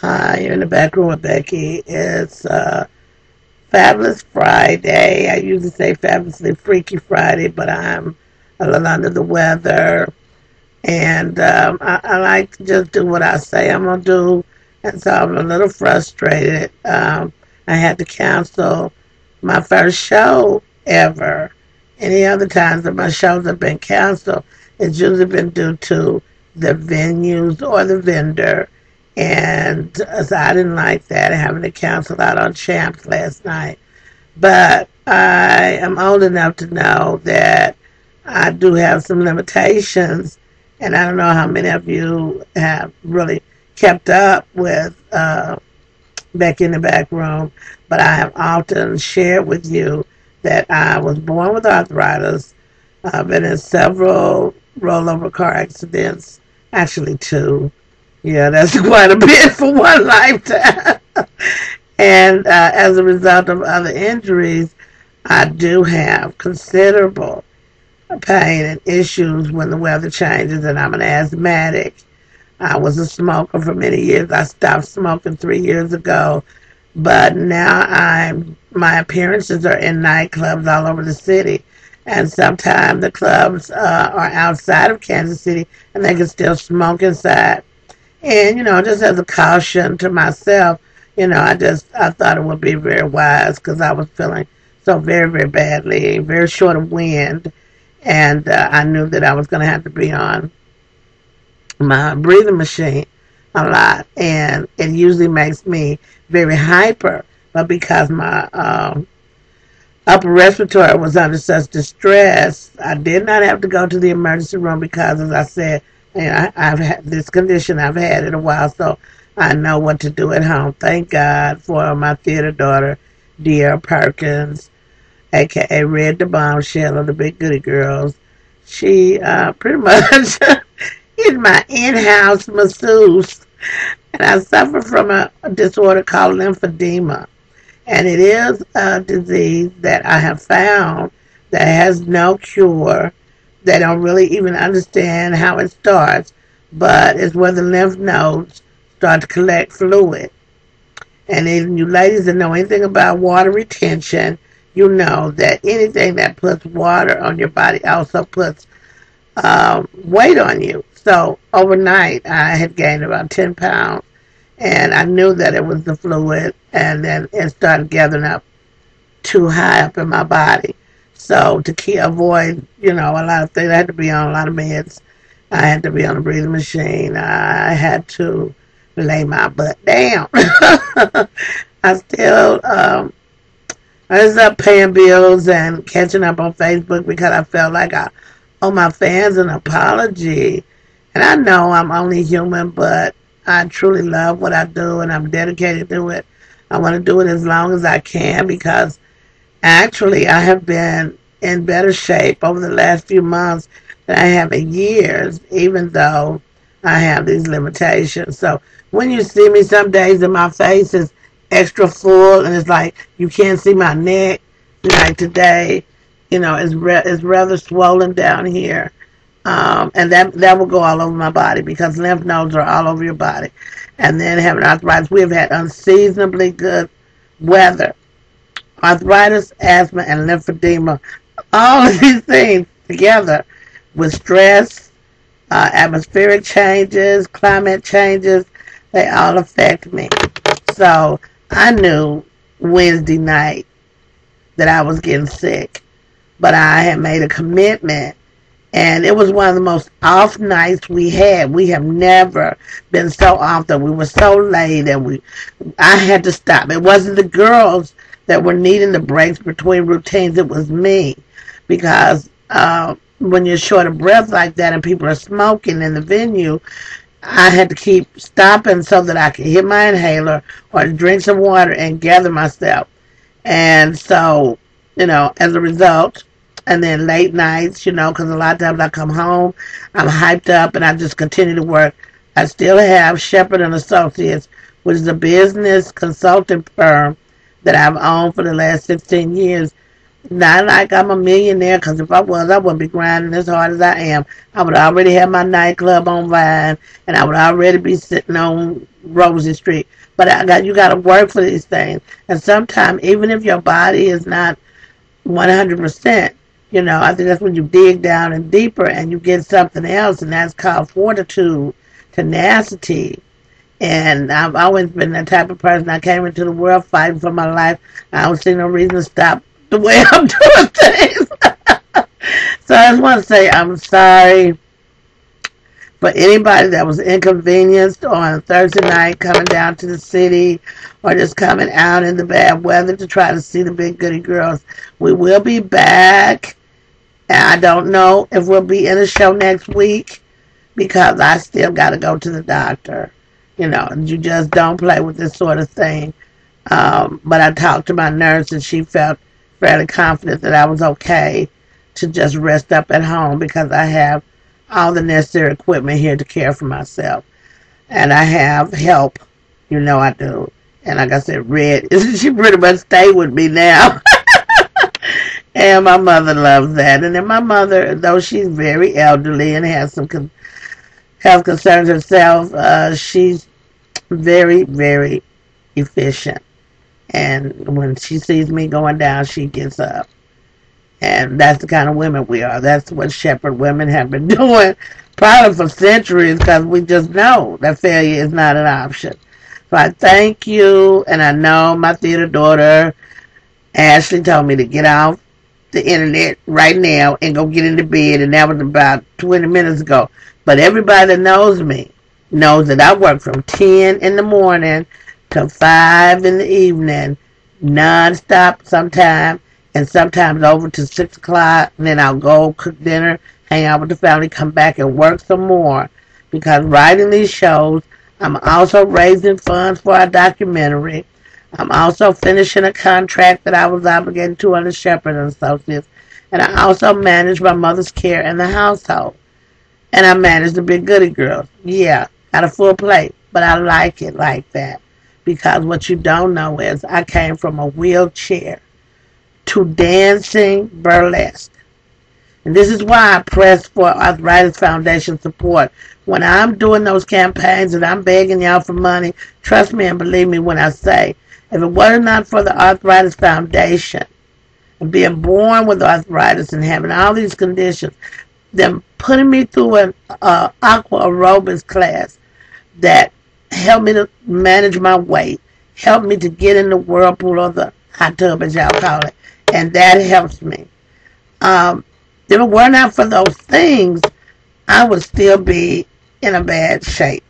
Hi, you're in the back room with Becky. It's Fabulous Friday. I usually say Fabulously Freaky Friday, but I'm a little under the weather. And I like to just do what I say I'm going to do. And so I'm a little frustrated. I had to cancel my first show ever. Any other times that my shows have been canceled, it's usually been due to the venues or the vendor. And so I didn't like that, having to cancel out on Champs last night. But I am old enough to know that I do have some limitations, and I don't know how many of you have really kept up with Becky in the back room, but I have often shared with you that I was born with arthritis. I've been in several rollover car accidents, actually two. Yeah, that's quite a bit for one lifetime. And as a result of other injuries, I do have considerable pain and issues when the weather changes, and I'm an asthmatic. I was a smoker for many years. I stopped smoking 3 years ago, but now my appearances are in nightclubs all over the city, and sometimes the clubs are outside of Kansas City, and they can still smoke inside. And, just as a caution to myself, I thought it would be very wise because I was feeling so very, very badly, very short of wind. And I knew that I was going to have to be on my breathing machine a lot. And it usually makes me very hyper. But because my upper respiratory was under such distress, I did not have to go to the emergency room because, as I said, I've had this condition. I've had it a while, so I know what to do at home. Thank God for my theater daughter, Dear Perkins, a.k.a. Red the Bombshell of the Big Goody Girls. She pretty much is my in-house masseuse. And I suffer from a disorder called lymphedema. And it is a disease that I have found that has no cure. They don't really even understand how it starts, but it's where the lymph nodes start to collect fluid. And if you ladies that know anything about water retention, you know that anything that puts water on your body also puts weight on you. So overnight, I had gained about 10 pounds, and I knew that it was the fluid, and then it started gathering up too high up in my body. So to avoid, a lot of things, I had to be on a lot of meds. I had to be on a breathing machine. I had to lay my butt down. I still, I ended up paying bills and catching up on Facebook because I felt like I owe my fans an apology. And I know I'm only human, but I truly love what I do and I'm dedicated to it. I want to do it as long as I can because actually I have been in better shape over the last few months than I have in years, even though I have these limitations. So when you see me some days and my face is extra full and it's like you can't see my neck, like today, it's rather swollen down here. And that will go all over my body because lymph nodes are all over your body. And then having arthritis, we have had unseasonably good weather. Arthritis, asthma, and lymphedema, all of these things together with stress, atmospheric changes, climate changes, they all affect me. So I knew Wednesday night that I was getting sick, but I had made a commitment, and it was one of the most off nights we had. We have never been so off that we were so late, and I had to stop. It wasn't the girls that were needing the breaks between routines. It was me, because when you're short of breath like that and people are smoking in the venue, I had to keep stopping so that I could hit my inhaler or drink some water and gather myself. And so, as a result, and then late nights, because a lot of times I come home, I'm hyped up, and I just continue to work. I still have Shepherd and Associates, which is a business consulting firm that I've owned for the last 16 years. Not like I'm a millionaire, because if I was, I wouldn't be grinding as hard as I am. I would already have my nightclub on Vine, and I would already be sitting on rosy streak. But you got to work for these things. And sometimes, even if your body is not 100%, I think that's when you dig down and deeper and you get something else, and that's called fortitude, tenacity. And I've always been that type of person. I came into the world fighting for my life. I don't see no reason to stop the way I'm doing things. So I just want to say I'm sorry for anybody that was inconvenienced on Thursday night coming down to the city or just coming out in the bad weather to try to see the Big Goody Girls. We will be back. And I don't know if we'll be in a show next week because I still got to go to the doctor. You just don't play with this sort of thing. But I talked to my nurse and she felt fairly confident that I was okay to just rest up at home because I have all the necessary equipment here to care for myself. And I have help. I do. And like I said, Red, she pretty much stay with me now. And my mother loves that. And then my mother, though she's very elderly and has some health concerns herself, she's very, very efficient. And when she sees me going down, she gets up. And that's the kind of women we are. That's what shepherd women have been doing probably for centuries because we just know that failure is not an option. So I thank you, and I know my theater daughter, Ashley, told me to get off the internet right now and go get into bed, and that was about 20 minutes ago. But everybody that knows me knows that I work from 10 in the morning to 5 in the evening, non-stop sometimes, and sometimes over to 6 o'clock, and then I'll go cook dinner, hang out with the family, come back and work some more. Because writing these shows, I'm also raising funds for our documentary. I'm also finishing a contract that I was obligated to under Shepherd and Associates. And I also manage my mother's care in the household. And I manage the Big Goody Girls. Yeah, got a full plate, but I like it like that. Because what you don't know is I came from a wheelchair to dancing burlesque. And this is why I press for Arthritis Foundation support. When I'm doing those campaigns and I'm begging y'all for money, trust me and believe me when I say, if it were not for the Arthritis Foundation and being born with arthritis and having all these conditions, them putting me through an aqua aerobics class that helped me to manage my weight, helped me to get in the whirlpool or the hot tub as y'all call it, and that helps me. If it were not for those things, I would still be in a bad shape.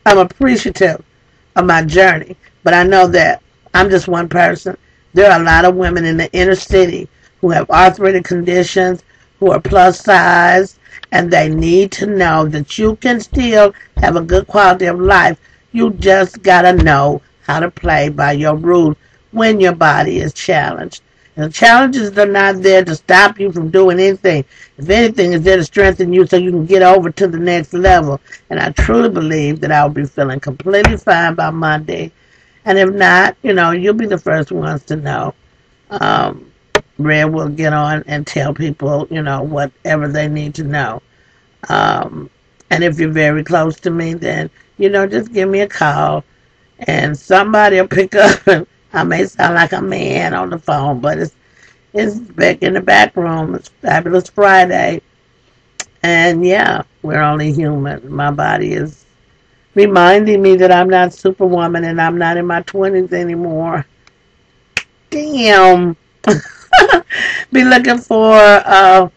I'm appreciative of my journey, but I know that I'm just one person. There are a lot of women in the inner city who have arthritic conditions, who are plus size, and they need to know that you can still have a good quality of life. You just gotta know how to play by your rules when your body is challenged. And the challenges are not there to stop you from doing anything. If anything, it's there to strengthen you so you can get over to the next level. And I truly believe that I'll be feeling completely fine by Monday. And if not, you'll be the first ones to know. Red will get on and tell people, whatever they need to know. And if you're very close to me, then, just give me a call. And somebody will pick up. And I may sound like a man on the phone, but it's back in the back room. It's Fabulous Friday. And yeah, we're only human. My body is reminding me that I'm not Superwoman and I'm not in my 20s anymore. Damn. Be looking for, I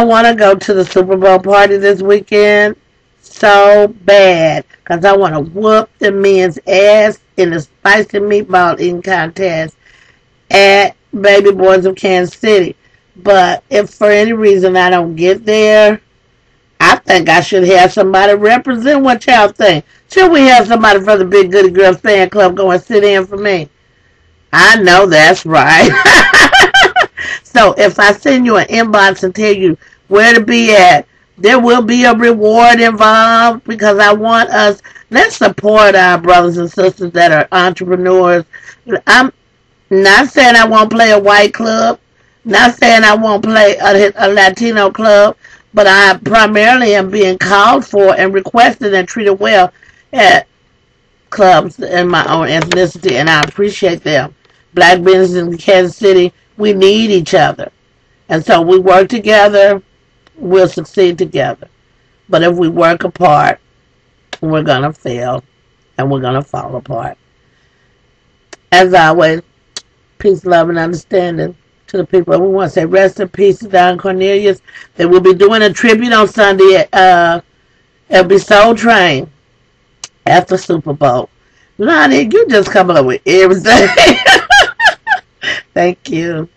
want to go to the Super Bowl party this weekend so bad because I want to whoop the men's ass in the spicy meatball eating contest at Babeeboys of Kansas City. But if for any reason I don't get there, I think I should have somebody represent. What y'all think? Should we have somebody from the Big Goody Girls fan club go and sit in for me? I know that's right. So if I send you an inbox and tell you where to be at, there will be a reward involved because I want us, let's support our brothers and sisters that are entrepreneurs. I'm not saying I won't play a white club, not saying I won't play a Latino club, but I primarily am being called for and requested and treated well at clubs in my own ethnicity, and I appreciate them. Black businesses in Kansas City, we need each other. And so we work together, we'll succeed together. But if we work apart, we're going to fail and we're going to fall apart. As always, peace, love, and understanding to the people. We want to say rest in peace to Don Cornelius. They will be doing a tribute on Sunday. It'll be Soul Train after Super Bowl. Lonnie, you just coming up with everything. Thank you.